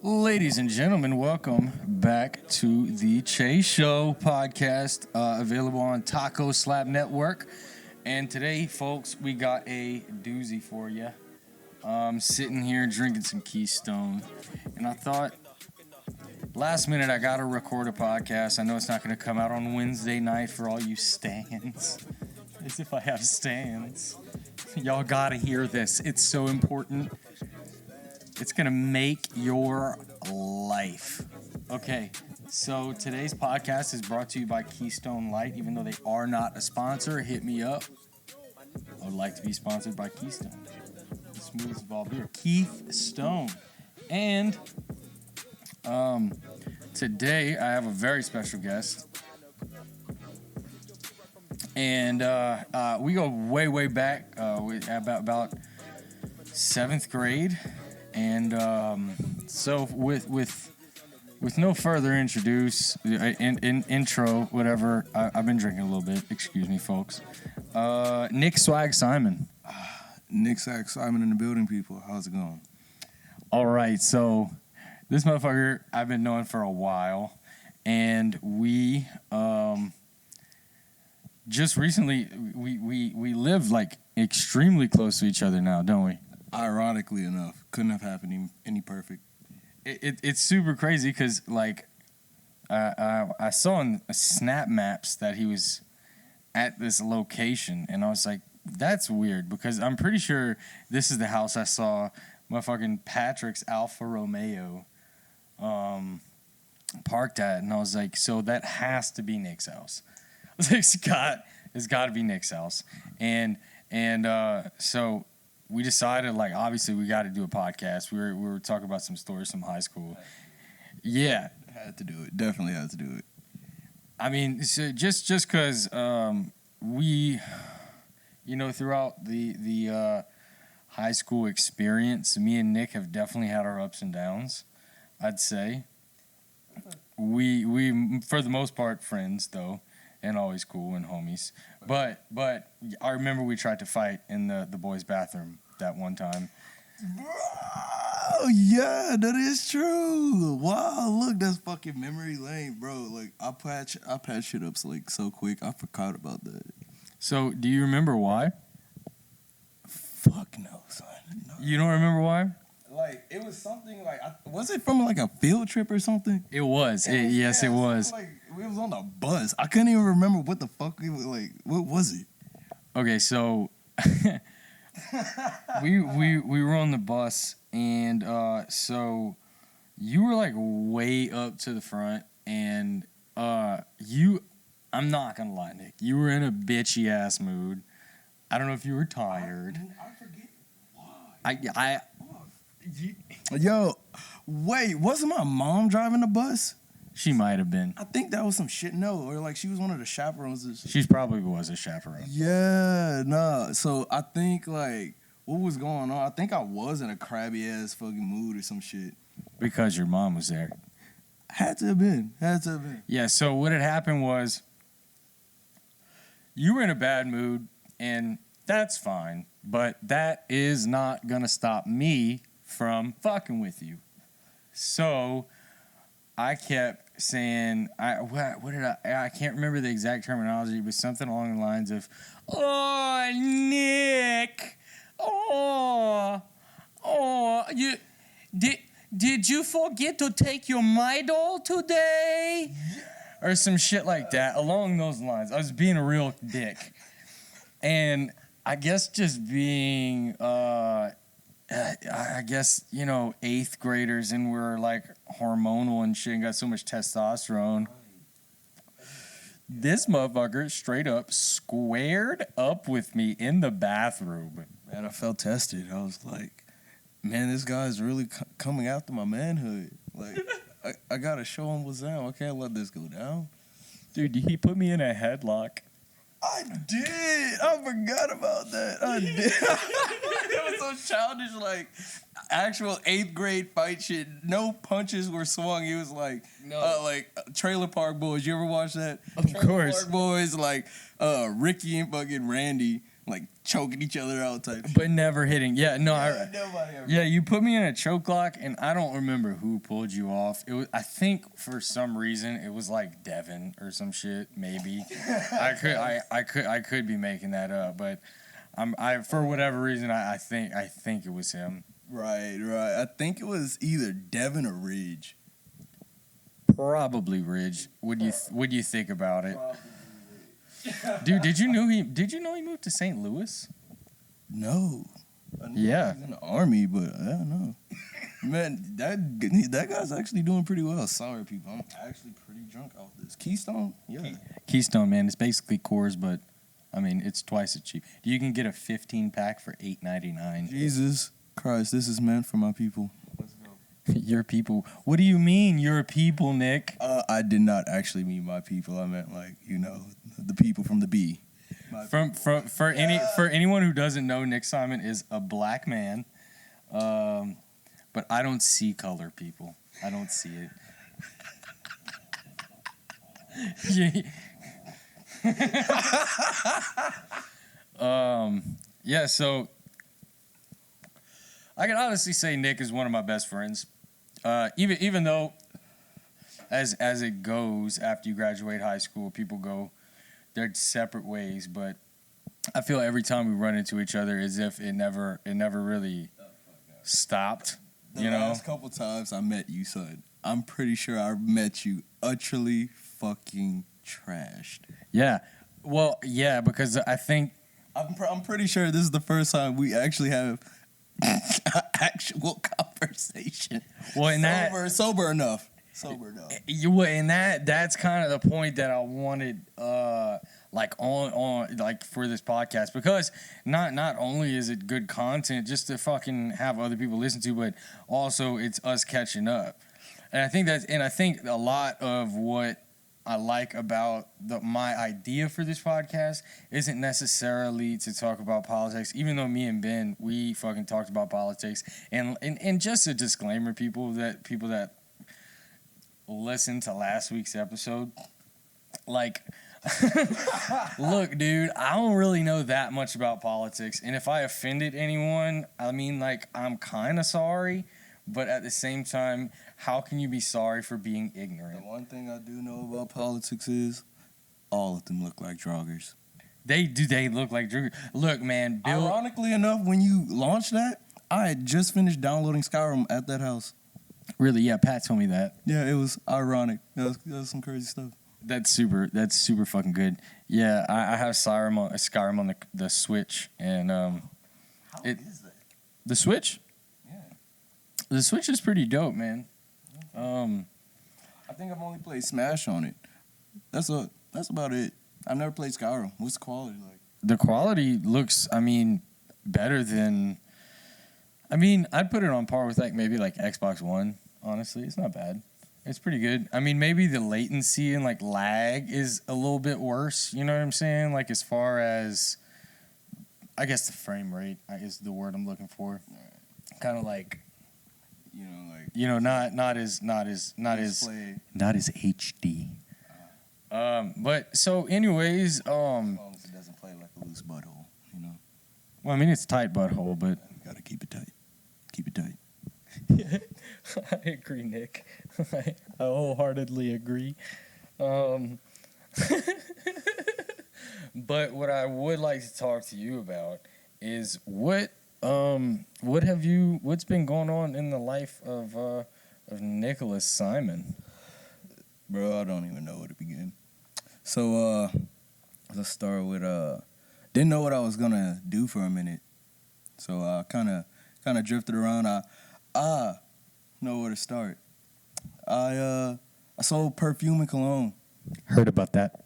Ladies and gentlemen, welcome back to the TheCheyShow podcast, available on Taco Slab Network. And today, folks, we got a doozy for you. Sitting here drinking some Keystone, and I thought, last minute, I gotta record a podcast. I know it's not gonna come out on Wednesday night for all you stans. As if I have stans. Y'all gotta hear this. It's so important. It's going to make your life. Okay, so today's podcast is brought to you by Keystone Light. Even though they are not a sponsor, hit me up. I would like to be sponsored by Keystone. The smoothest of all beer. Keith Stone. And today I have a very special guest. And we go way back, about 7th grade. And so with no further intro, whatever, I've been drinking a little bit. Excuse me, folks. Nick Swag Simon. Nick Swag Simon in the building, people. How's it going? All right, so this motherfucker I've been knowing for a while, and we just recently we live like extremely close to each other now, don't we? Ironically enough, couldn't have happened any perfect. It's super crazy because like I saw on Snap Maps that he was at this location, and I was like, that's weird because I'm pretty sure this is the house I saw motherfucking Patrick's Alfa Romeo parked at, and I was like, so that has to be Nick's house. I was like, it's got to be Nick's house, and so. We decided, like, obviously we got to do a podcast. We were talking about some stories from high school. Yeah. Had to do it. Definitely had to do it. I mean, so just because we, throughout the high school experience, me and Nick have definitely had our ups and downs, I'd say. We for the most part, friends, though, and always cool and homies. But I remember we tried to fight in the boys' bathroom that one time. Oh yeah, that is true. Wow, look, that's fucking memory lane, bro. Like I patch shit up so quick. I forgot about that. So, do you remember why? Fuck no, son. No. You don't remember why? Like it was something like was it from like a field trip or something? It was. Yes, it was. Like we was on the bus. I couldn't even remember what the fuck we were like. What was it? Okay, so we were on the bus, and so you were like way up to the front, and I'm not gonna lie, Nick, you were in a bitchy ass mood. I don't know if you were tired. I forget why. I Yo, wait, wasn't my mom driving the bus? She might have been. I think that was some shit. No, or like she was one of the chaperones. She probably was a chaperone. Yeah, nah. So I think like what was going on? I think I was in a crabby ass fucking mood or some shit. Because your mom was there. Had to have been. Yeah. So what had happened was you were in a bad mood, and that's fine. But that is not gonna stop me from fucking with you. So I kept saying, I can't remember the exact terminology, but something along the lines of, oh, Nick, did you forget to take your Midol today? Or some shit like that, along those lines. I was being a real dick. And I guess just being, I guess, 8th graders, and we're like hormonal and shit and got so much testosterone. This motherfucker straight up squared up with me in the bathroom. Man, I felt tested. I was like, man, this guy's really coming after my manhood. Like, I gotta show him what's down. I can't let this go down. Dude, he put me in a headlock. I did. I forgot about that. I did. It was so childish, like actual 8th grade fight shit. No punches were swung. It was like, like Trailer Park Boys. You ever watch that? Of course. Trailer Park Boys, like Ricky and fucking Randy. like choking each other out type. But never hitting. Yeah, no, Nobody ever. Yeah, you put me in a choke lock, and I don't remember who pulled you off. It was, I think, for some reason, it was like Devin or some shit. Maybe I could be making that up, but for whatever reason, I think it was him. Right. I think it was either Devin or Ridge. Probably Ridge. Would you think about it? Dude, did you know he moved to St. Louis? No. Yeah. He's in the Army, but I don't know. Man, that guy's actually doing pretty well. Sorry, people. I'm actually pretty drunk off this. Keystone? Yeah. Keystone, man. It's basically Coors, but, I mean, it's twice as cheap. You can get a 15-pack for $8.99. Jesus Christ, this is meant for my people. Let's go. Your people. What do you mean, your people, Nick? I did not actually mean my people. I meant, like, the people from the B. For anyone who doesn't know, Nick Simon is a black man, but I don't see color, people. I don't see it. Yeah. So I can honestly say Nick is one of my best friends. Even though, as it goes, after you graduate high school, people go their separate ways, but I feel every time we run into each other as if it never really stopped. The last couple times I met you, son, I'm pretty sure I met you utterly fucking trashed. Yeah. Well, yeah, because I think I'm pretty sure this is the first time we actually have actual conversation. Well, and sober enough. And that's kind of the point that I wanted, like on like for this podcast, because not only is it good content just to fucking have other people listen to, but also it's us catching up. And I think a lot of what I like about my idea for this podcast isn't necessarily to talk about politics, even though me and Ben, we fucking talked about politics. And just a disclaimer, people that listen to last week's episode, like, look, dude, I don't really know that much about politics. And if I offended anyone, I mean, like, I'm kind of sorry. But at the same time, how can you be sorry for being ignorant? The one thing I do know about politics is all of them look like joggers. They look like joggers. Look, man. Ironically enough, when you launched that, I had just finished downloading Skyrim at that house. Really? Yeah, Pat told me that. Yeah, it was ironic. That was some crazy stuff. That's super fucking good. Yeah, I have Skyrim on the Switch, and How is that? The Switch? The Switch is pretty dope, man. I think I've only played Smash on it. That's about it. I've never played Skyrim. What's the quality like? The quality looks, better than. I'd put it on par with maybe Xbox One. Honestly, it's not bad. It's pretty good. Maybe the latency and lag is a little bit worse. You know what I'm saying? Like as far as, I guess the frame rate is the word I'm looking for. Kind of like. Not as HD. But so anyways, as long as it doesn't play like a loose butthole, Well, it's tight butthole, but you gotta keep it tight. Keep it tight. I agree, Nick. I wholeheartely agree. But what I would like to talk to you about is what's been going on in the life of Nicholas Simon? Bro, I don't even know where to begin. So let's start with didn't know what I was gonna do for a minute. So I kinda drifted around. I know where to start. I sold perfume in Cologne. Heard about that.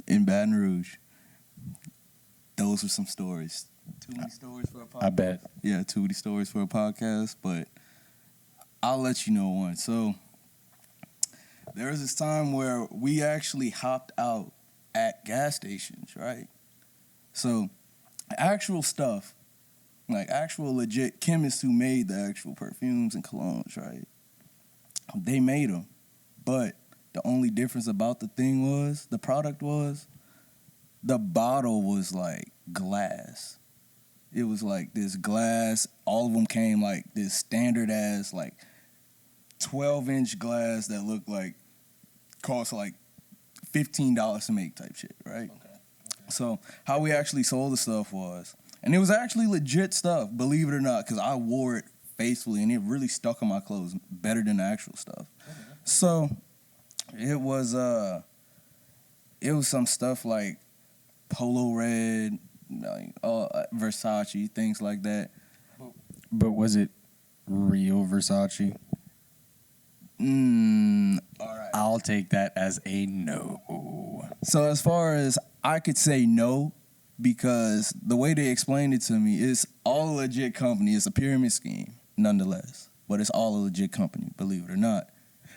In Baton Rouge. Those are some stories. Too many stories for a podcast. I bet. Yeah, too many stories for a podcast, but I'll let you know one. So there was this time where we actually hopped out at gas stations, right? So actual stuff, like actual legit chemists who made the actual perfumes and colognes, right? They made them, but the only difference about the product was, the bottle was like glass. It was like this glass. All of them came like this standard ass like 12-inch glass that looked like cost like $15 to make type shit, right? Okay. So how we actually sold the stuff was, and it was actually legit stuff, believe it or not, because I wore it faithfully and it really stuck on my clothes better than the actual stuff. Okay. So it was some stuff like Polo Red, like Versace, things like that. But was it real Versace? All right. I'll take that as a no. So as far as I could say no, because the way they explained it to me is all a legit company. It's a pyramid scheme, nonetheless, but it's all a legit company, believe it or not.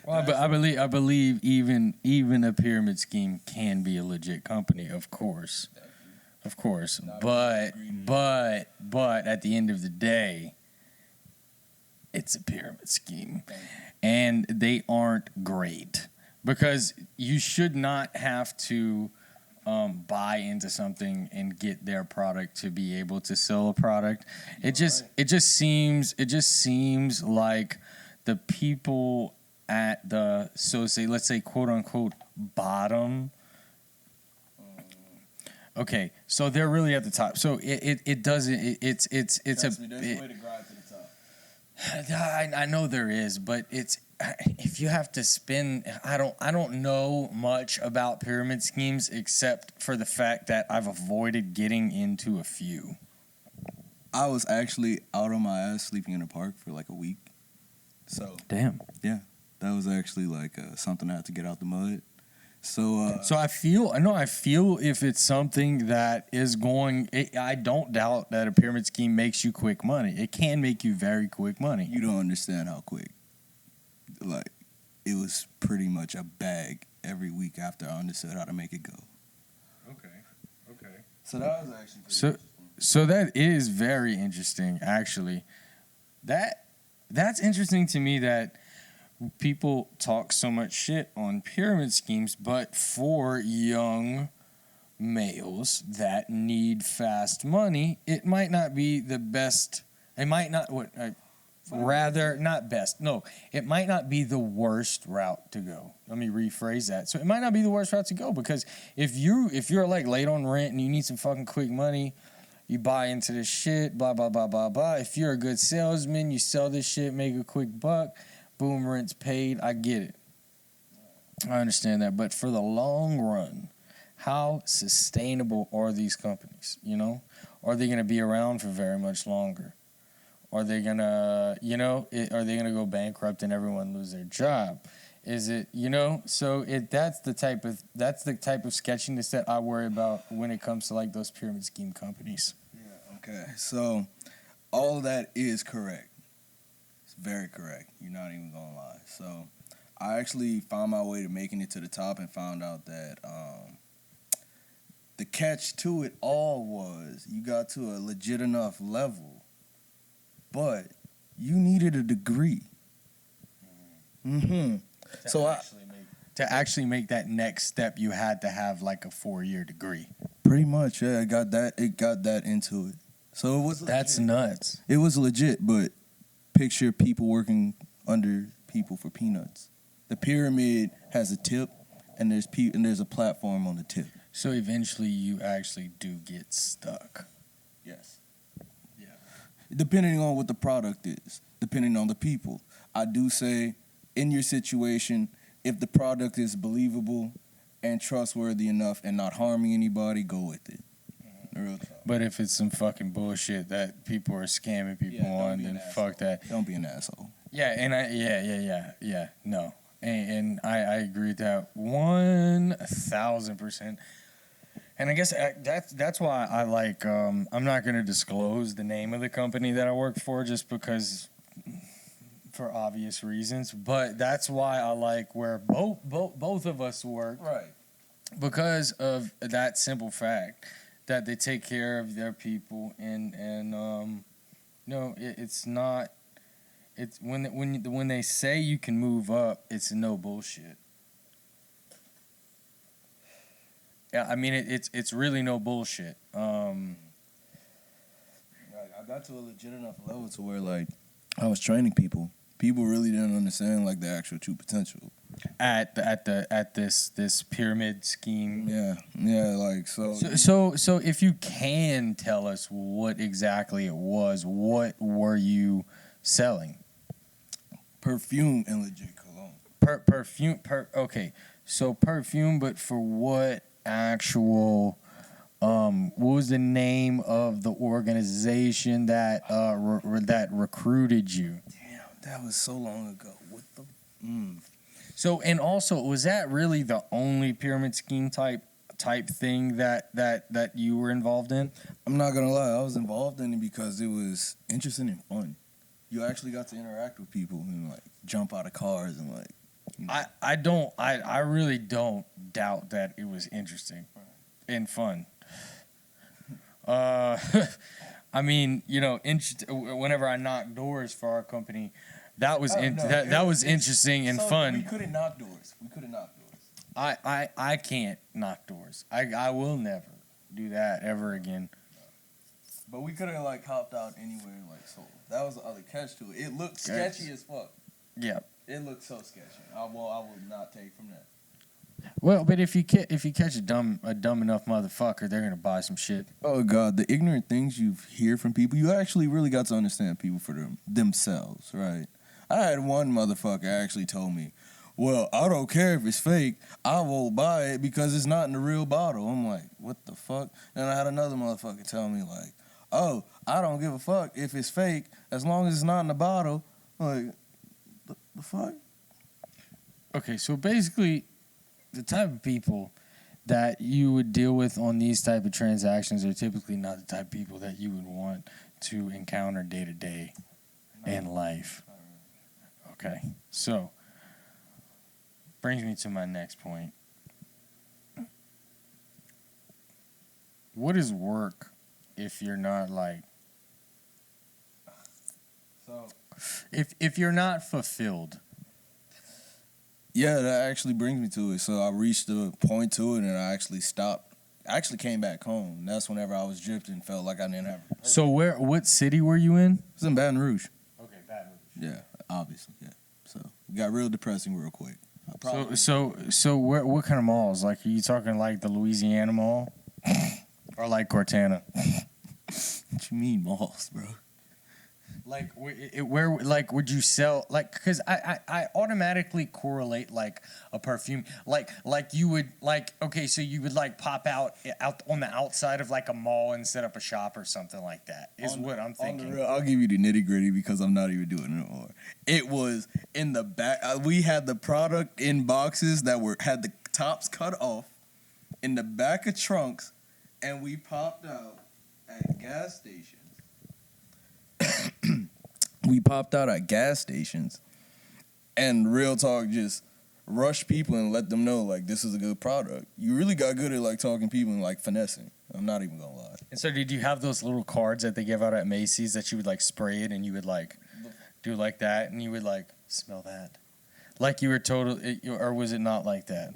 Well, but I believe even a pyramid scheme can be a legit company, of course. But at the end of the day, it's a pyramid scheme, and they aren't great because you should not have to buy into something and get their product to be able to sell a product. It just seems like the people at the let's say quote unquote bottom. Okay, so they're really at the top. So it doesn't. It's there's a way to grind to the top. I know there is, but it's if you have to spend. I don't know much about pyramid schemes except for the fact that I've avoided getting into a few. I was actually out on my ass sleeping in a park for like a week. So damn. Yeah, that was actually like something I had to get out the mud. So I feel if it's something that is going, I don't doubt that a pyramid scheme makes you quick money. It can make you very quick money. You don't understand how quick. Like, it was pretty much a bag every week after I understood how to make it go. Okay. So that was actually pretty interesting. So that is very interesting, actually. That's interesting to me that people talk so much shit on pyramid schemes, but for young males that need fast money, it might not be the best. It might not not best. No, it might not be the worst route to go. Let me rephrase that. So it might not be the worst route to go because if you're like late on rent and you need some fucking quick money, you buy into this shit, blah blah blah blah blah. If you're a good salesman, you sell this shit, make a quick buck. Boom, rent's paid. I get it. I understand that. But for the long run, how sustainable are these companies? You know? Are they going to be around for very much longer? Are they going to, are they going to go bankrupt and everyone lose their job? Is it, So that's the type of sketchiness that I worry about when it comes to like those pyramid scheme companies. Yeah, okay. So all of that is correct. Very correct. You're not even gonna lie. So I actually found my way to making it to the top and found out that the catch to it all was you got to a legit enough level, but you needed a degree. Mm-hmm. To actually make that next step, you had to have like a 4-year degree. Pretty much, yeah. It got that into it. So it was legit. That's nuts. It was legit, but picture people working under people for peanuts. The pyramid has a tip, and there's a platform on the tip. So eventually, you actually do get stuck. Yes. Yeah. Depending on what the product is, depending on the people. I do say, in your situation, if the product is believable and trustworthy enough and not harming anybody, go with it. But if it's some fucking bullshit that people are scamming people on, then fuck that. Don't be an asshole. Yeah, and no. And I agree with that 1,000%. And I guess that's why I like, I'm not going to disclose the name of the company that I work for just because, for obvious reasons. But that's why I like where both of us work. Right. Because of that simple fact. That they take care of their people, and it's not. It's when they say you can move up, it's no bullshit. I mean, it's really no bullshit. I got to a legit enough level to where like I was training people. People really didn't understand like the actual true potential at this pyramid scheme. Yeah, like so. So if you can tell us what exactly it was, what were you selling? Perfume and legit cologne. Perfume. Okay, so perfume, but for what actual? What was the name of the organization that that recruited you? Damn, that was so long ago. What the? So, and also, was that really the only pyramid scheme type thing that you were involved in? I'm not gonna lie, I was involved in it because it was interesting and fun. You actually got to interact with people and like jump out of cars and like. You know. I really don't doubt that it was interesting and fun. I mean, you know, whenever I knocked doors for our company, that was that was interesting and fun. We couldn't knock doors. I can't knock doors. I will never do that ever again. But we couldn't like hopped out anywhere like so. That was the other catch to it. It looked sketchy as fuck. Yeah. It looked so sketchy. I will not take from that. Well, but if you catch a dumb enough motherfucker, they're gonna buy some shit. Oh God, the ignorant things you hear from people, you actually really got to understand people for themselves, right? I had one motherfucker actually told me, "Well, I don't care if it's fake. I won't buy it because it's not in the real bottle." I'm like, "What the fuck?" And I had another motherfucker tell me like, "Oh, I don't give a fuck if it's fake as long as it's not in the bottle." I'm like, the fuck? Okay, so basically, the type of people that you would deal with on these type of transactions are typically not the type of people that you would want to encounter day to day in life. Okay, so brings me to my next point. What is work if you're not like if you're not fulfilled? Yeah, that actually brings me to it. So I reached a point to it, and I actually stopped. I actually came back home. That's whenever I was drifting, felt like I didn't have. So what city were you in? It was in Baton Rouge. Okay, Baton Rouge. Yeah, obviously, yeah. So it got real depressing real quick. So what kind of malls? Like, are you talking like the Louisiana Mall, or like Cortana? What you mean malls, bro? Like where like would you sell like because I automatically correlate like a perfume like you would like okay so you would like pop out on the outside of like a mall and set up a shop or something like that is what I'm thinking. On the real, I'll give you the nitty gritty because I'm not even doing it anymore. It was in the back. We had the product in boxes that had the tops cut off in the back of trunks, and we popped out at gas stations. We popped out at gas stations, and real talk, just rush people and let them know like this is a good product. You really got good at like talking people and like finessing. I'm not even gonna lie. And so, did you have those little cards that they give out at Macy's that you would like spray it and you would like do like that and you would like smell that, like you were or was it not like that?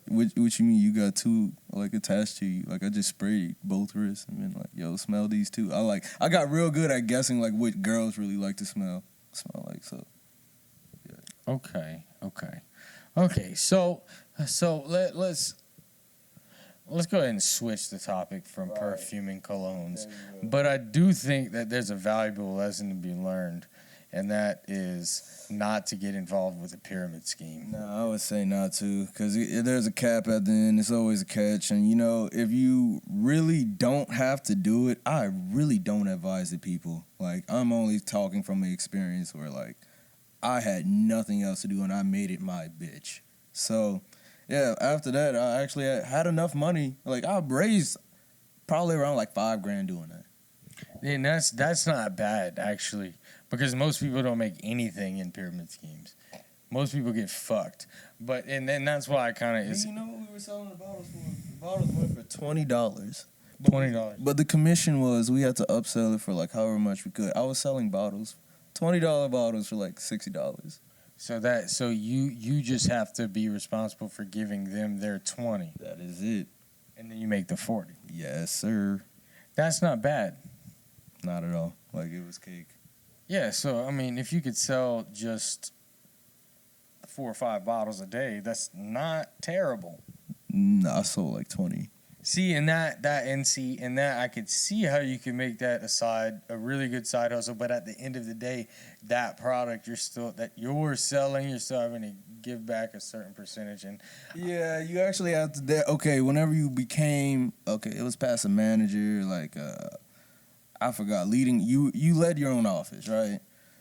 What you mean? You got two like attached to you? Like I just sprayed both wrists and been like, yo, smell these two. I got real good at guessing like what girls really like to smell like. So, yeah. Okay. So let's go ahead and switch the topic from perfume and colognes. But I do think that there's a valuable lesson to be learned. And that is not to get involved with a pyramid scheme. No, I would say not to, because there's a cap at the end. It's always a catch. And, you know, if you really don't have to do it, I really don't advise it, people. Like, I'm only talking from an experience where, like, I had nothing else to do, and I made it my bitch. So, yeah, after that, I actually had enough money. Like, I raised probably around, like, $5,000 doing that. And that's not bad, actually. Because most people don't make anything in pyramid schemes. Most people get fucked. And then that's why I kind of... You know what we were selling the bottles for? The bottles went for $20. $20. But the commission was we had to upsell it for like however much we could. I was selling bottles, $20 bottles for like $60. So you just have to be responsible for giving them their $20. That is it. And then you make the 40. Yes, sir. That's not bad. Not at all. Like, it was cake. Yeah, so, I mean, if you could sell just 4 or 5 bottles a day, that's not terrible. No, I sold like 20. See, and that I could see how you could make that a really good side hustle. But at the end of the day, that product you're selling, you're still having to give back a certain percentage. And yeah, you actually have to. Okay, whenever you became it was past a manager. Like I forgot leading. You led your own office, right?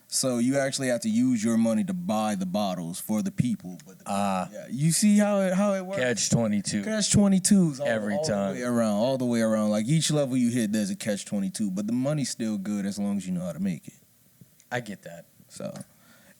So you actually have to use your money to buy the bottles for the people. But yeah, you see how it works. Catch-22. Catch-22s every time. All the way around. Like each level you hit, there's a catch-22, but the money's still good as long as you know how to make it. I get that. So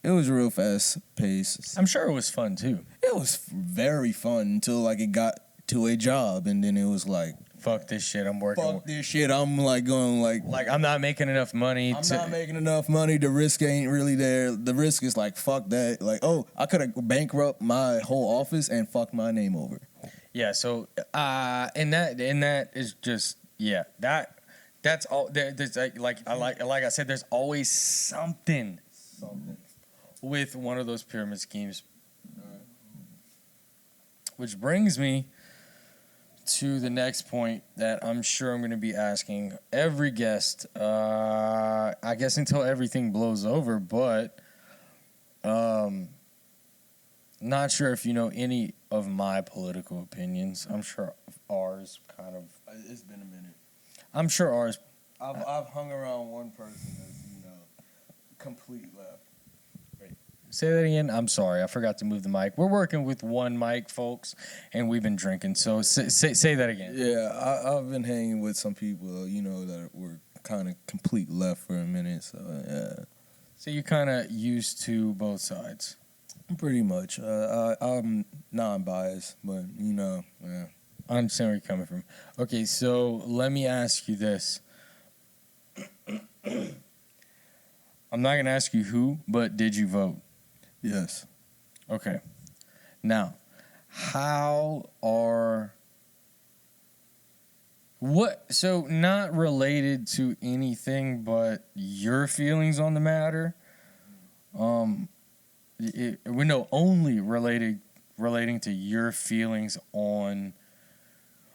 it was real fast paced. I'm sure it was fun too. It was very fun until like it got to a job, and then it was like, fuck this shit, I'm working. Fuck this shit, I'm like going like I'm not making enough money. Not making enough money. The risk ain't really there. The risk is like, fuck that. Like, oh, I could have bankrupt my whole office and fuck my name over. Yeah. So, and that is just that's all. There's like I said, there's always something with one of those pyramid schemes, which brings me to the next point that I'm sure I'm going to be asking every guest, I guess until everything blows over, but not sure if you know any of my political opinions. I'm sure ours kind of... It's been a minute. I'm sure ours... I've hung around one person that's, complete left. Say that again. I'm sorry. I forgot to move the mic. We're working with one mic, folks, and we've been drinking. So say that again. Yeah, I've been hanging with some people, that were kind of complete left for a minute. So, yeah. So you're kind of used to both sides? Pretty much. I'm non-biased, but, yeah. I understand where you're coming from. Okay, so let me ask you this. I'm not going to ask you who, but did you vote? Yes. Okay. Now, so not related to anything but your feelings on the matter. We know only relating to your feelings on,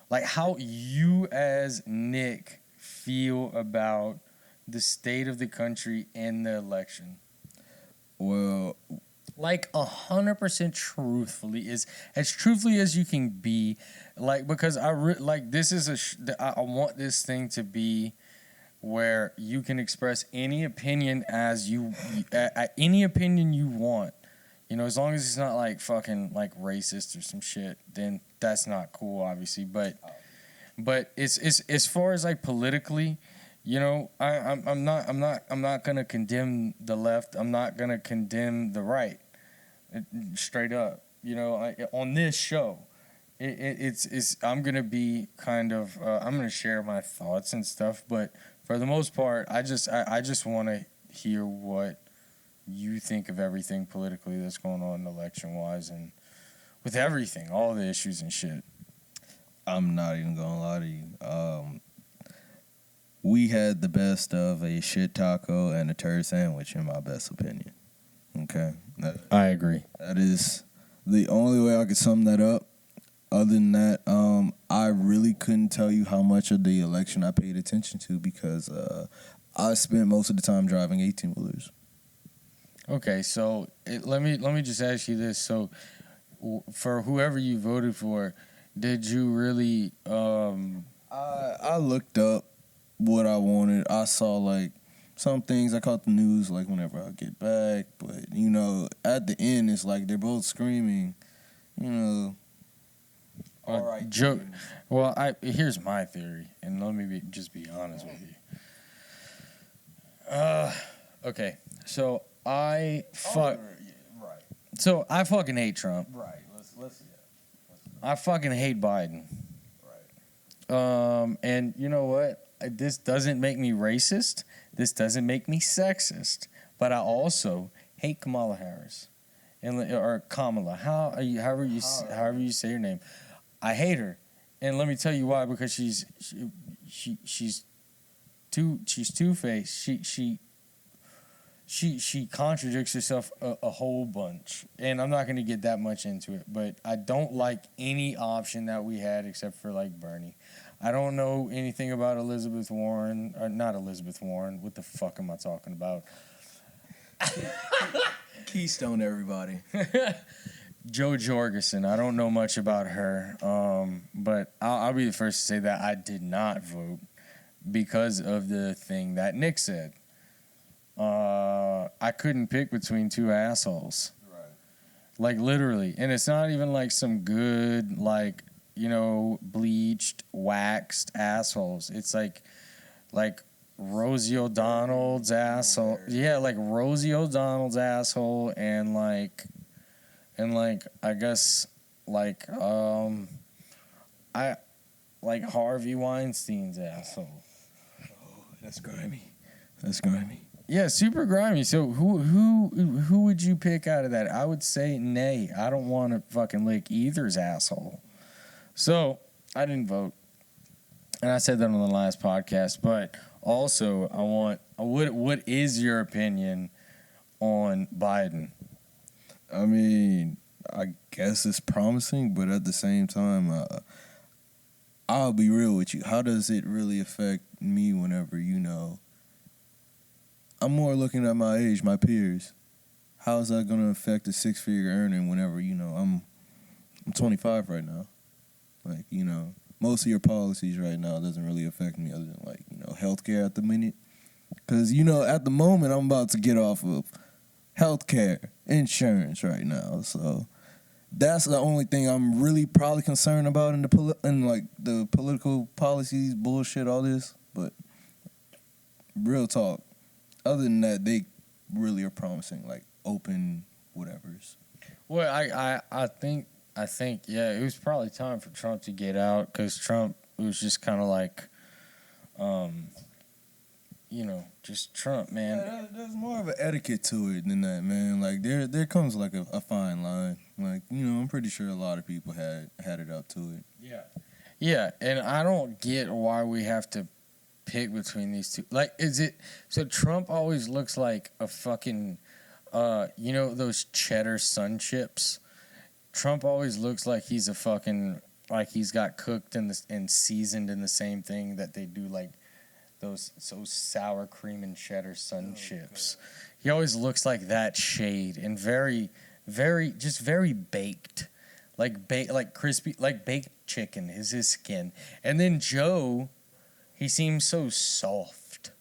like, how you as Nick feel about the state of the country and the election. Well, like 100% truthfully, as truthfully as you can be, like, because I want this thing to be where you can express any opinion any opinion you want, as long as it's not like fucking like racist or some shit, then that's not cool, obviously. But it's as far as like politically. I'm not gonna condemn the left. I'm not gonna condemn the right. Straight up, on this show, I'm gonna be kind of I'm gonna share my thoughts and stuff. But for the most part, I just want to hear what you think of everything politically that's going on election wise and with everything, all the issues and shit. I'm not even gonna lie to you. We had the best of a shit taco and a turd sandwich, in my best opinion. Okay? I agree. That is the only way I could sum that up. Other than that, I really couldn't tell you how much of the election I paid attention to because I spent most of the time driving 18-wheelers. Okay, so let me just ask you this. So for whoever you voted for, did you really... I looked up what I wanted. I saw like some things. I caught the news like whenever I get back, but at the end it's like they're both screaming, all right, Joe. Well, here's my theory, and let me just be honest with you. Okay, so I fucking hate Trump. Right. Let's I fucking hate Biden. Right. And you know what? This doesn't make me racist. This doesn't make me sexist. But I also hate Kamala Harris, or Kamala. However you say her name, I hate her, And let me tell you why. Because she's two-faced. She contradicts herself a whole bunch, and I'm not going to get that much into it. But I don't like any option that we had except for like Bernie. I don't know anything about Elizabeth Warren, or not Elizabeth Warren. What the fuck am I talking about? Keystone, everybody. Jo Jorgensen. I don't know much about her, but I'll be the first to say that I did not vote because of the thing that Nick said. I couldn't pick between two assholes. Right. Like, literally. And it's not even like some good, like, you know, bleached, waxed assholes. It's like Rosie O'Donnell's asshole. Yeah, like Rosie O'Donnell's asshole and I guess I like Harvey Weinstein's asshole. Oh, that's grimy. That's grimy. Yeah, super grimy. So who would you pick out of that? I would say nay. I don't want to fucking lick either's asshole. So I didn't vote, and I said that on the last podcast. But also, I want what is your opinion on Biden? I mean, I guess it's promising, but at the same time, I'll be real with you. How does it really affect me whenever, you know, I'm more looking at my age, my peers. How is that going to affect a six-figure earning whenever, you know, I'm 25 right now? Like, you know, most of your policies right now doesn't really affect me other than, like, you know, healthcare at the minute. Because, you know, at the moment, I'm about to get off of healthcare insurance right now. So that's the only thing I'm really probably concerned about in the political policies, bullshit, all this. But real talk, other than that, they really are promising, like, open whatevers. Well, I think yeah, it was probably time for Trump to get out because Trump was just kind of like, you know, just Trump, man. Yeah, there's more of an etiquette to it than that, man. Like there comes like a fine line. Like, you know, I'm pretty sure a lot of people had it up to it. Yeah, and I don't get why we have to pick between these two. Like, is it so? Trump always looks like a fucking, you know, those cheddar sun chips. Trump always looks like he's a fucking, like he's got cooked and seasoned in the same thing that they do, like those sour cream and cheddar sun chips. God. He always looks like that shade and very, very, just very baked, like crispy, like baked chicken is his skin. And then Joe, he seems so soft.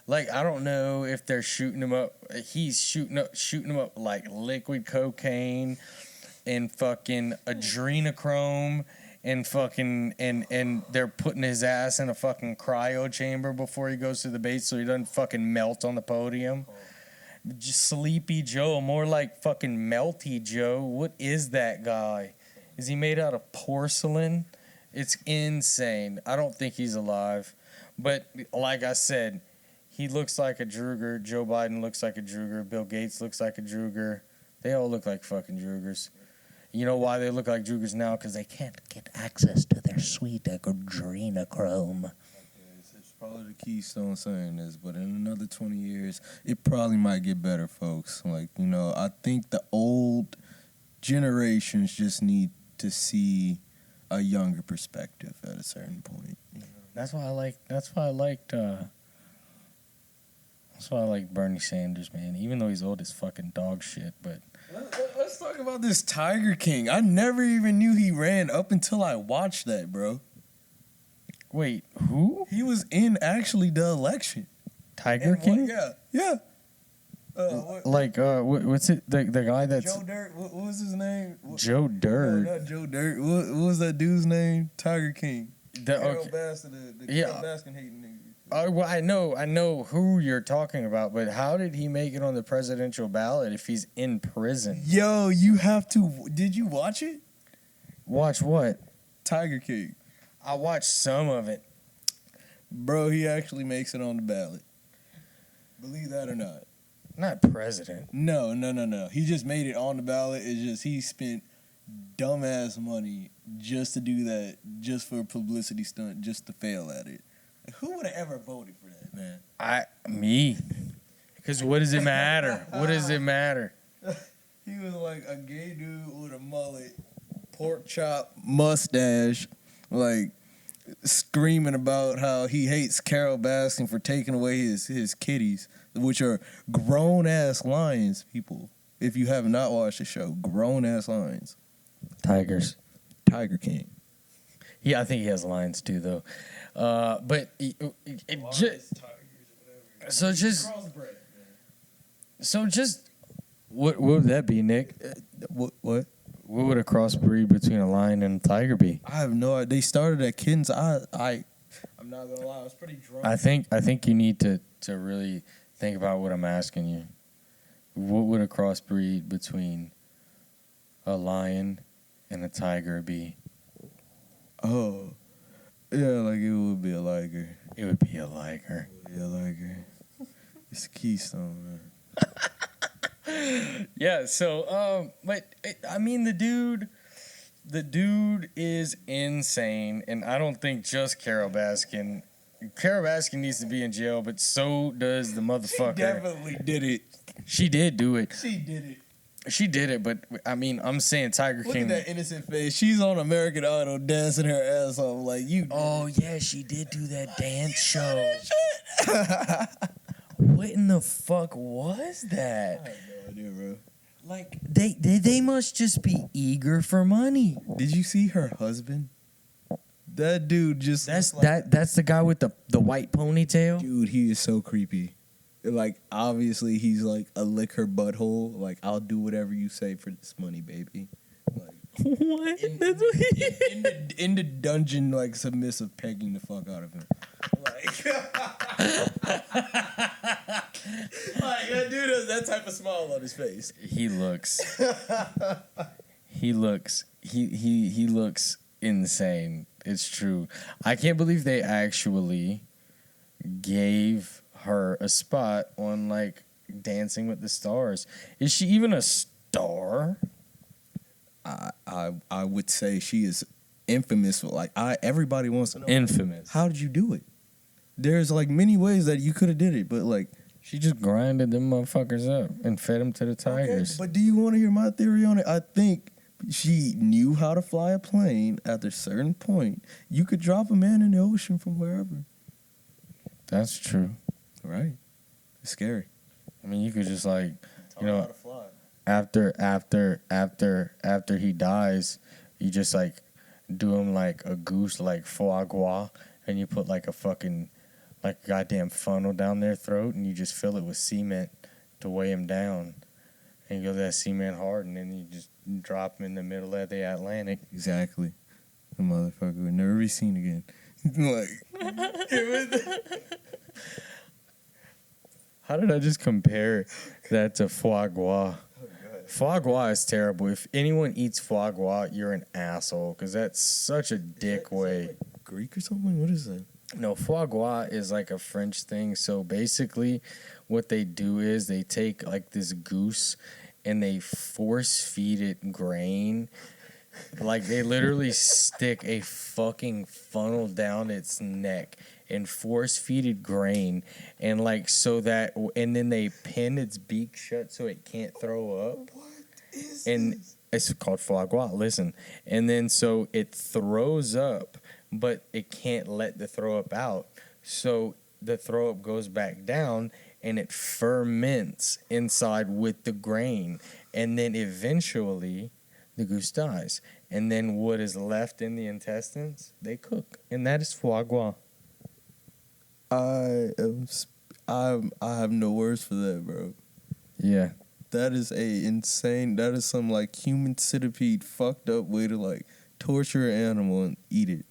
Like, I don't know if they're shooting him up. He's shooting him up like liquid cocaine and fucking adrenochrome and fucking and they're putting his ass in a fucking cryo chamber before he goes to the debate so he doesn't fucking melt on the podium. Just Sleepy Joe, more like fucking Melty Joe. What is that guy? Is he made out of porcelain? It's insane. I don't think he's alive. But like I said, he looks like a Druger. Joe Biden looks like a Druger. Bill Gates looks like a Druger. They all look like fucking Drugers. You know why they look like Drugers now? Because they can't get access to their sweet adrenochrome. It's probably the Keystone saying this, but in another 20 years, it probably might get better, folks. Like, you know, I think the old generations just need to see a younger perspective at a certain point. You know? That's why I like Bernie Sanders, man. Even though he's old as fucking dog shit, but let's talk about this Tiger King. I never even knew he ran up until I watched that, bro. Wait, who? He was in actually the election. Tiger King? Yeah. What's it? The guy that's Joe Dirt. What was his name? Joe Dirt. No, not Joe Dirt. What was that dude's name? Tiger King. Carol Baskin, the Carol Baskin hating nigga. Well, I know who you're talking about, but how did he make it on the presidential ballot if he's in prison? Yo, you have to. Did you watch it? Watch what? Tiger King. I watched some of it. Bro, he actually makes it on the ballot. Believe that or not. Not president. No. He just made it on the ballot. It's just he spent dumbass money just to do that, just for a publicity stunt, just to fail at it. Like, who would have ever voted for that, man? Me. Because what does it matter? What does it matter? He was like a gay dude with a mullet, pork chop mustache, like screaming about how he hates Carol Baskin for taking away his kitties, which are grown ass lions, people. If you have not watched the show, grown ass lions. Tigers. Tiger King. Yeah, I think he has lions too, though. But what would that be, Nick? What? What would a crossbreed between a lion and a tiger be? I have no idea. They started at kittens. I'm not gonna lie, I was pretty drunk. I think you need to really think about what I'm asking you. What would a crossbreed between a lion and a tiger be? Oh, yeah, like it would be a liger. It would be a liger. It would be a liger. It's a Keystone, man. Yeah. So, but I mean, the dude is insane, and I don't think just Carol Baskin. Carol Baskin needs to be in jail, but so does the motherfucker. She definitely did it. She did do it. She did it. She did it, but I mean, I'm saying Tiger King. Look at that innocent face. She's on American Idol dancing her ass off like you. Oh yeah, she did do that dance show. What in the fuck was that? I have no idea, bro. Like they must just be eager for money. Did you see her husband? That dude just That's the guy with the white ponytail. Dude, he is so creepy. Like, obviously, he's like a lick her butthole. Like, I'll do whatever you say for this money, baby. Like, What? in the dungeon, like submissive, pegging the fuck out of him. Like that dude has that type of smile on his face. He looks insane. It's true. I can't believe they actually gave her a spot on like Dancing with the Stars. Is she even a star? I would say she is infamous. Like everybody wants to know. Infamous. How did you do it? There's like many ways that you could have did it, but like She just grinded them motherfuckers up and fed them to the tigers. Okay, but do you want to hear my theory on it? I think she knew how to fly a plane. At a certain point, you could drop a man in the ocean from wherever. That's true. Right. It's scary. I mean, you could just like, you How know, to fly. after he dies, you just like do him like a goose, like foie gras, and you put like a fucking like goddamn funnel down their throat, and you just fill it with cement to weigh him down, and you go that cement hard, and then you just drop him in the middle of the Atlantic. Exactly. The motherfucker would never be seen again. How did I just compare that to foie gras? Foie gras is terrible. If anyone eats foie gras, you're an asshole, because that's such a dick way. Like Greek or something? What is that? No, foie gras is like a French thing. So basically, what they do is they take like this goose and they force feed it grain. Like they literally stick a fucking funnel down its neck and force feed it grain, and like so that, and then they pin its beak shut so it can't throw up. What is And this? it's called foie gras. Listen, and then so it throws up, but it can't let the throw up out. So the throw up goes back down, and it ferments inside with the grain, and then eventually the goose dies. And then what is left in the intestines, they cook, and that is foie gras. I have no words for that, bro. Yeah. That is that is some like human centipede fucked up way to like torture an animal and eat it.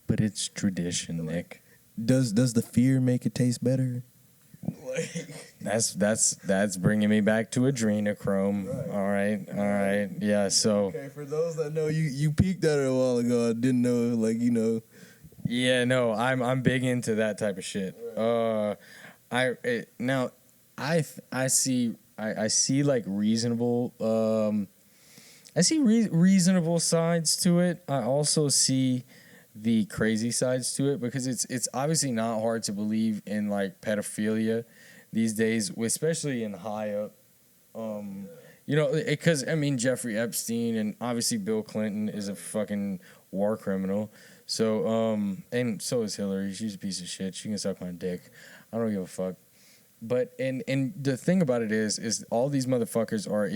But it's tradition, Nick. Does the fear make it taste better? That's bringing me back to adrenochrome. Right. All right. Yeah. So. Okay, for those that know, you peeked at it a while ago. I didn't know, like Yeah. No, I'm big into that type of shit. Right. I see like reasonable I see reasonable sides to it. I also see the crazy sides to it because it's obviously not hard to believe in like pedophilia these days, especially in high up. You know, because I mean Jeffrey Epstein and obviously Bill Clinton is a fucking war criminal. So and so is Hillary. She's a piece of shit. She can suck my dick. I don't give a fuck. But and the thing about it is all these motherfuckers are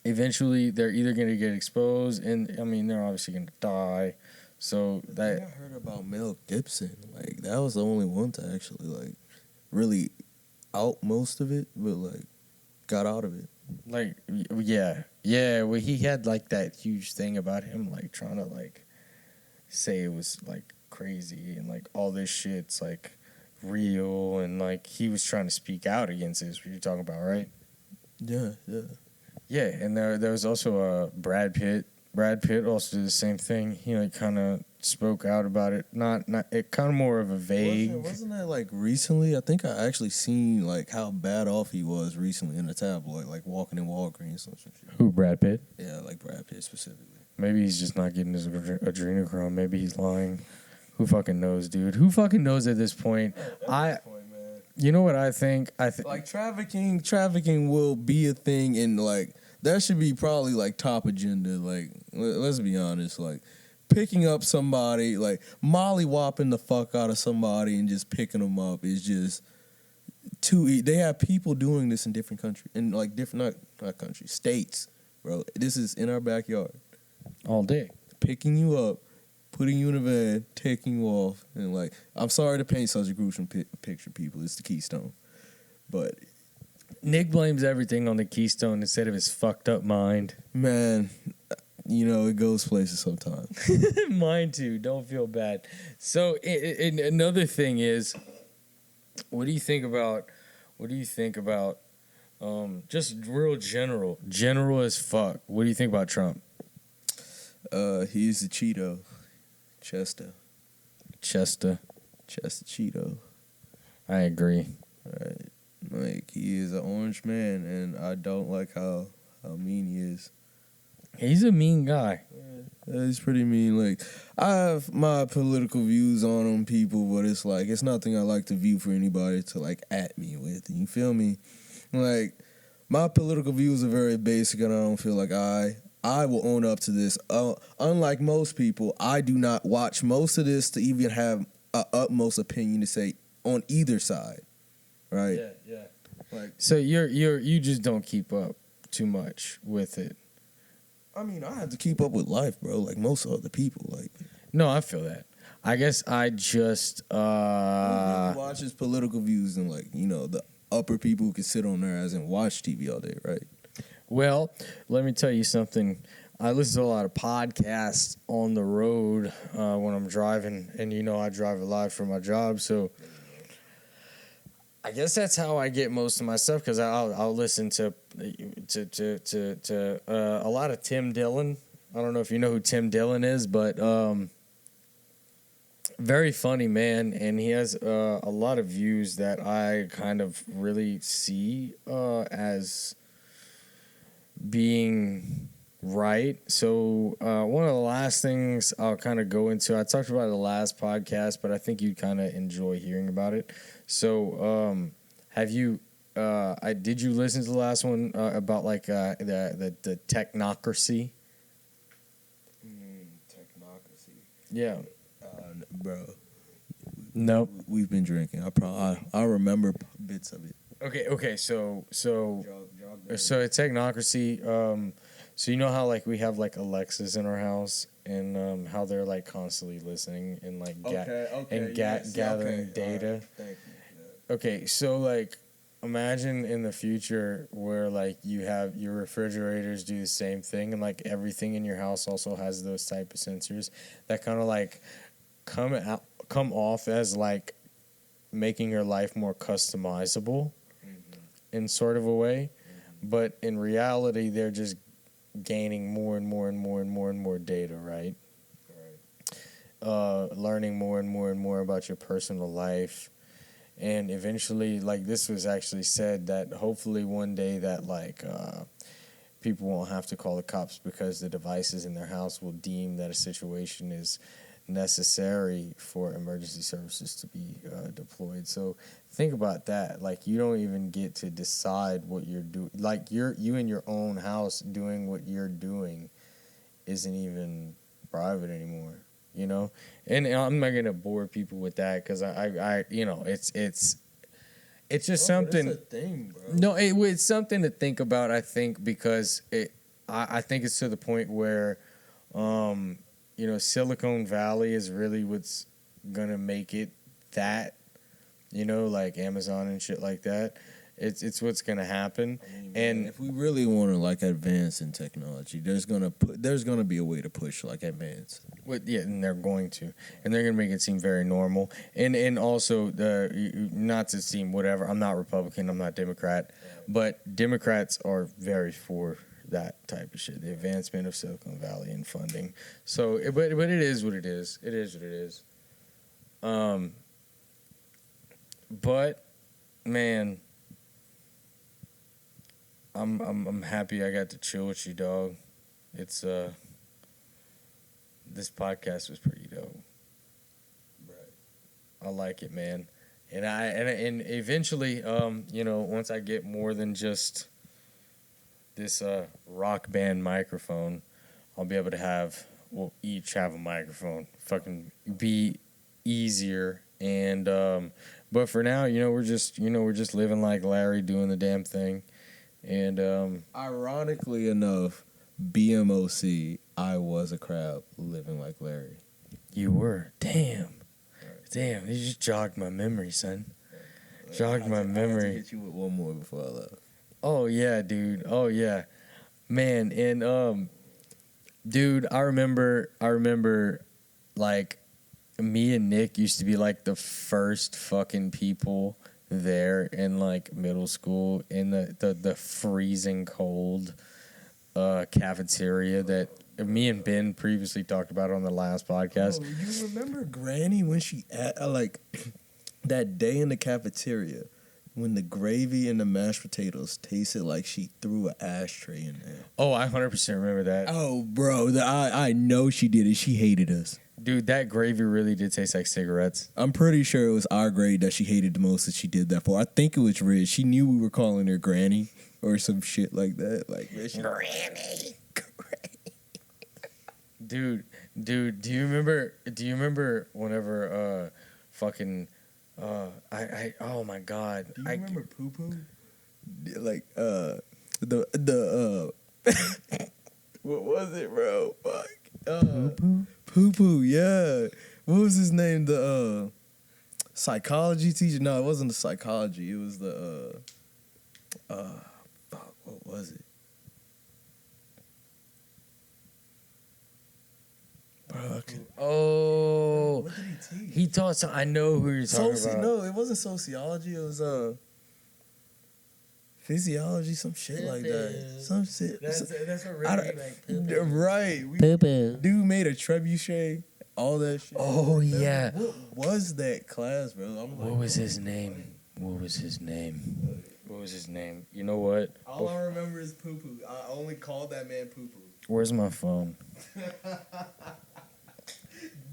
eventually they're either going to get exposed and I mean they're obviously going to die. So that I heard about Mel Gibson. Like that was the only one to actually like really out most of it, but like got out of it. like yeah. Well, he had like that huge thing about him like trying to like say it was like crazy and like all this shit's like real and like he was trying to speak out against this. What you're talking about, right? Yeah. Yeah, and there was also Brad Pitt. Brad Pitt also did the same thing. He like kind of spoke out about it. Not it kind of more of a vague. Wasn't that like recently? I think I actually seen like how bad off he was recently in the tabloid, like walking in Walgreens or some shit. Who, Brad Pitt? Yeah, like Brad Pitt specifically. Maybe he's just not getting his adrenochrome. Maybe he's lying. Who fucking knows, dude? Who fucking knows at this point? You know what I think? Like trafficking will be a thing, and like that should be probably like top agenda. Like let's be honest, like picking up somebody, like mollywopping the fuck out of somebody and just picking them up is just too. They have people doing this in different countries, in like different not countries, states, bro. This is in our backyard. all day. Picking you up, putting you in a van, taking you off, and like, I'm sorry to paint such a gruesome picture, people. It's the Keystone, but Nick blames everything on the Keystone instead of his fucked up mind. man, you know it goes places sometimes. Mine too. Don't feel bad. So, and another thing is, what do you think about? Just real general as fuck? What do you think about Trump? He's a Cheeto. Chester Cheeto. I agree. Right. Like he is an orange man, and I don't like how mean he is. He's a mean guy. Yeah, he's pretty mean. Like I have my political views on him, people, but it's like it's nothing I like to view for anybody to like at me with. You feel me? Like my political views are very basic, and I don't feel like I will own up to this. Unlike most people, I do not watch most of this to even have an utmost opinion to say on either side, right? Yeah. Like, so you just don't keep up too much with it. I mean, I have to keep up with life, bro. Like most other people, like. No, I feel that. I guess I just really watch his political views and like the upper people who can sit on there as and watch TV all day, right? Well, let me tell you something. I listen to a lot of podcasts on the road when I'm driving, and I drive a lot for my job, so I guess that's how I get most of my stuff because I'll listen to a lot of Tim Dillon. I don't know if you know who Tim Dillon is, but very funny man, and he has a lot of views that I kind of really see as being right. So one of the last things I'll kind of go into, I talked about it the last podcast, but I think you'd kind of enjoy hearing about it. So have you did you listen to the last one about like the technocracy? Technocracy. Yeah. Bro. Nope. We've been drinking. I remember bits of it. Okay. So it's technocracy. So you know how like we have like Alexas in our house and how they're like constantly listening and like gathering data. Right. Thank you. Yeah. Okay, so like imagine in the future where like you have your refrigerators do the same thing and like everything in your house also has those type of sensors that kind of like come off as like making your life more customizable in sort of a way, but in reality they're just gaining more and more data, right? Learning more and more about your personal life. And eventually, like this was actually said that hopefully one day that like people won't have to call the cops because the devices in their house will deem that a situation is necessary for emergency services to be deployed. So think about that. Like, you don't even get to decide what you're doing. Like, you in your own house doing what you're doing isn't even private anymore, you know? And I'm not going to bore people with that because I you know, it's just something. It's a thing, bro. No, it's something to think about, I think, because I think it's to the point where, you know, Silicon Valley is really what's gonna make it that, you know, like Amazon and shit like that. It's what's gonna happen. I mean, and man, if we really want to like advance in technology, there's gonna be a way to push like advance. And they're going to, and they're gonna make it seem very normal. And also not to seem whatever. I'm not Republican. I'm not Democrat, but Democrats are very for that type of shit, the advancement of Silicon Valley and funding. So, but it is what it is. It is what it is. But man, I'm happy I got to chill with you, dog. It's this podcast was pretty dope. Right. I like it, man. And eventually, you know, once I get more than just this rock band microphone, I'll be able to we'll each have a microphone. Fucking be easier. And but for now, you know, we're just living like Larry, doing the damn thing. And ironically enough, BMOC, I was a crab living like Larry. You were. Damn, you just jogged my memory, son. Jogged my memory. I hit you with one more before I left. Oh yeah, dude. Oh yeah, man. And dude, I remember, like, me and Nick used to be like the first fucking people there in like middle school in the freezing cold cafeteria that me and Ben previously talked about on the last podcast. Oh, you remember Granny when she like that day in the cafeteria? When the gravy and the mashed potatoes tasted like she threw an ashtray in there. Oh, I 100% remember that. Oh, bro, I know she did it. She hated us. Dude, that gravy really did taste like cigarettes. I'm pretty sure it was our grade that she hated the most that she did that for. I think it was Riz. She knew we were calling her Granny or some shit like that. Like, Granny. Dude, do you remember whenever fucking oh my god. Do you remember Poo Poo? Like what was it, bro? Fuck. Poo Poo, yeah. What was his name? The psychology teacher? No, it wasn't the psychology. It was the fuck, what was it? Oh, what did he teach? he taught some. I know who you're talking about. No, it wasn't sociology. It was physiology, some shit like that. Some shit. That's what really like. Right. Dude made a trebuchet. All that shit. Oh yeah. What was that class, bro? What was his name? You know what? All I remember is Poo Poo. I only called that man Poo Poo. Where's my phone?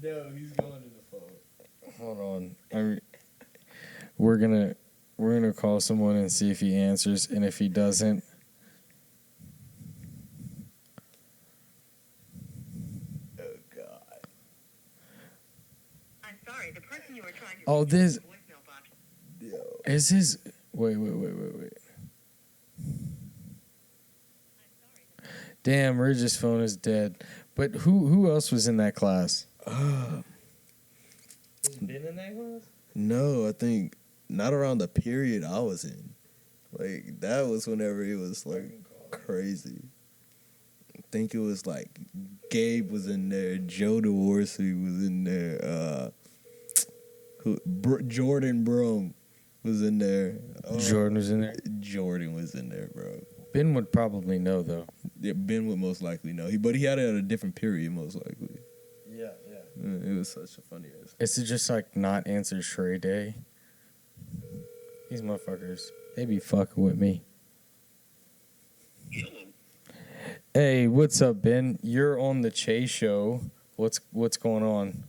No, he's going to the phone. Hold on. We're gonna call someone and see if he answers, and if he doesn't, oh god. I'm sorry, the person you were trying to oh, this voicemail box. Yo. is his. Wait. Damn, Ridge's phone is dead. But who else was in that class? Been in that class? No, I think not around the period I was in. Like, that was whenever it was like crazy. I think it was like Gabe was in there, Joe DeWorsey was in there, Jordan Brum was in there. Jordan was in there? Jordan was in there, bro. Ben would probably know, though. Yeah, Ben would most likely know. But he had it at a different period, most likely. Yeah. It was such a funny ass. Is it just like not answer Shrey Day? These motherfuckers, they be fucking with me. Hey, what's up, Ben? You're on the Chase Show. What's going on?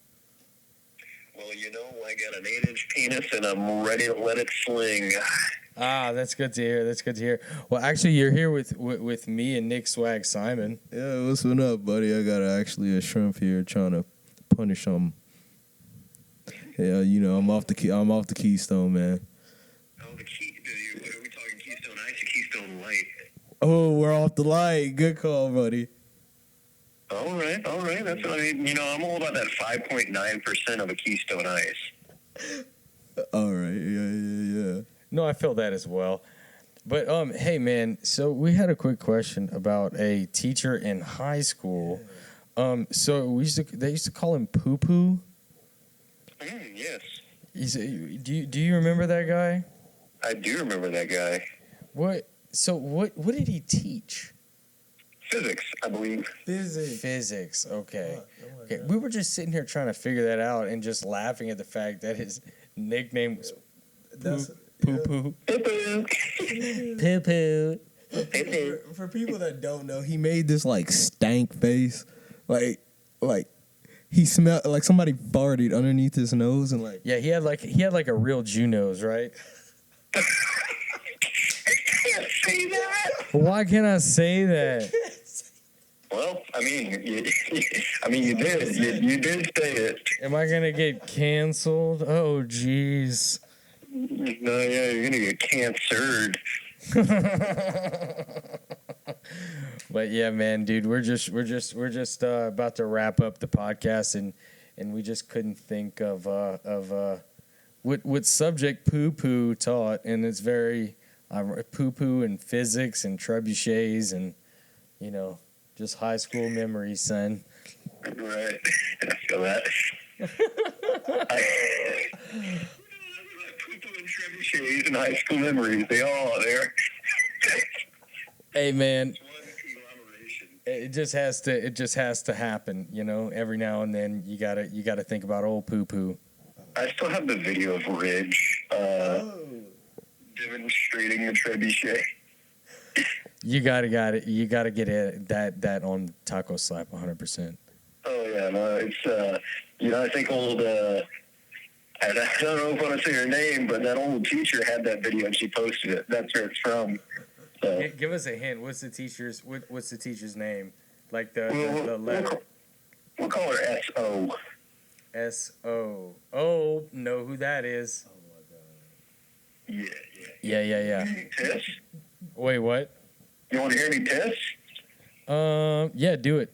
Well, I got an 8-inch penis and I'm ready to let it sling. Ah, that's good to hear. Well, actually, you're here with me and Nick Swag Simon. Yeah, what's up, buddy? I got actually a shrimp here trying to punish him. Yeah, I'm off the Keystone, man. Oh, what are we talking? Keystone Ice or Keystone Light? Oh, we're off the light. Good call, buddy. All right. That's what I mean. I'm all about that 5.9% of a Keystone Ice. All right, yeah. No, I feel that as well. But hey, man. So we had a quick question about a teacher in high school. So they used to call him Poo Poo. Yes. Do you remember that guy? I do remember that guy. What? So what did he teach? Physics, I believe. Physics. Okay. Okay. We were just sitting here trying to figure that out and just laughing at the fact that his nickname was Poo Poo. Poo Poo. For people that don't know, he made this like stank face, like he smelled like somebody farted underneath his nose and like. Yeah, he had like a real Jew nose, right? Can't say that. Why can't I say that? Well, I mean, you did. You did say it. Am I gonna get canceled? Oh, jeez. No, yeah, you're gonna get cancered. But yeah, man, dude, we're just about to wrap up the podcast, and we just couldn't think of what subject Poo Poo taught, and it's very Poo Poo and physics and trebuchets and just high school memories, son. Right, I feel that. Poo-poo and trebuchets and high school memories, they all are there. Hey, man. It just has to happen, every now and then you gotta think about old Poo Poo. I still have the video of Ridge demonstrating the trebuchet. You gotta get it that on Taco Slap 100%. Oh yeah, no, it's I think old I don't know if I want to say her name, but that old teacher had that video and she posted it. That's where it's from. So. Give us a hint. What's the teacher's name? Like the letter. We'll call her S.O. S.O. Oh, know who that is. Oh my God. Yeah. Any tests? Wait, what? You want to hear any tests? Yeah, do it.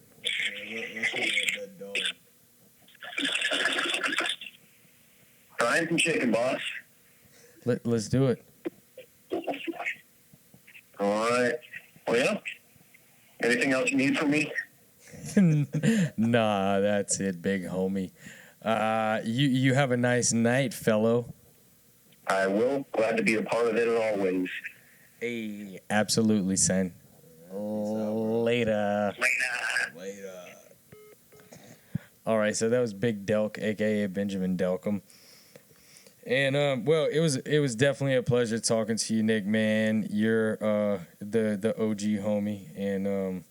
Frying some chicken, boss. Let's do it. All right. Well, anything else you need from me? Nah, that's it, big homie. You have a nice night, fellow. I will. Glad to be a part of it as always. Hey, absolutely, son. Later. All right, so that was Big Delk, aka Benjamin Delcom. And well, it was definitely a pleasure talking to you, Nick. Man, you're the OG homie, and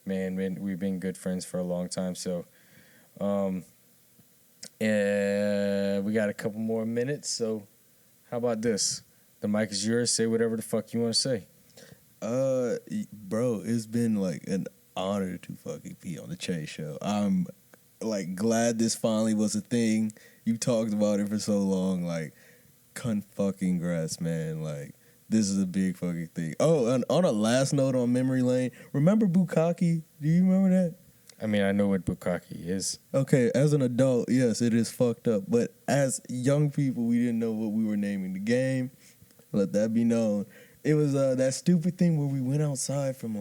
man, we've been good friends for a long time. So, we got a couple more minutes. So, how about this? The mic is yours. Say whatever the fuck you want to say. Bro, it's been like an honor to fucking be on the Chase Show. I'm like glad this finally was a thing. You talked about it for so long, like, fucking grass, man. Like, this is a big fucking thing. Oh, and on a last note on memory lane, remember Bukkake? Do you remember that? I mean, I know what Bukkake is. Okay, as an adult, yes, it is fucked up. But as young people, we didn't know what we were naming the game. Let that be known. It was that stupid thing where we went outside from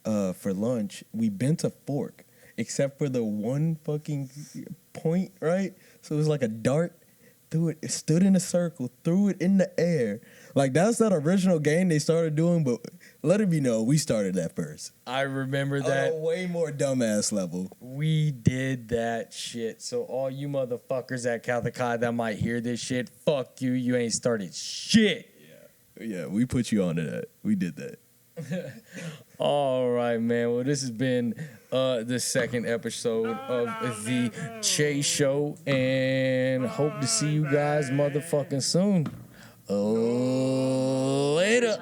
for lunch. We bent a fork, except for the one fucking point, right? So it was like a dart. It stood in a circle, threw it in the air. Like, that's that original game they started doing, but let it be known, we started that first. I remember that. On a way more dumbass level. We did that shit. So all you motherfuckers at Catholic High that might hear this shit, fuck you. You ain't started shit. Yeah, we put you onto that. We did that. All right, man. Well, this has been the second episode of the Che Show, and hope to see you guys motherfucking soon. Later.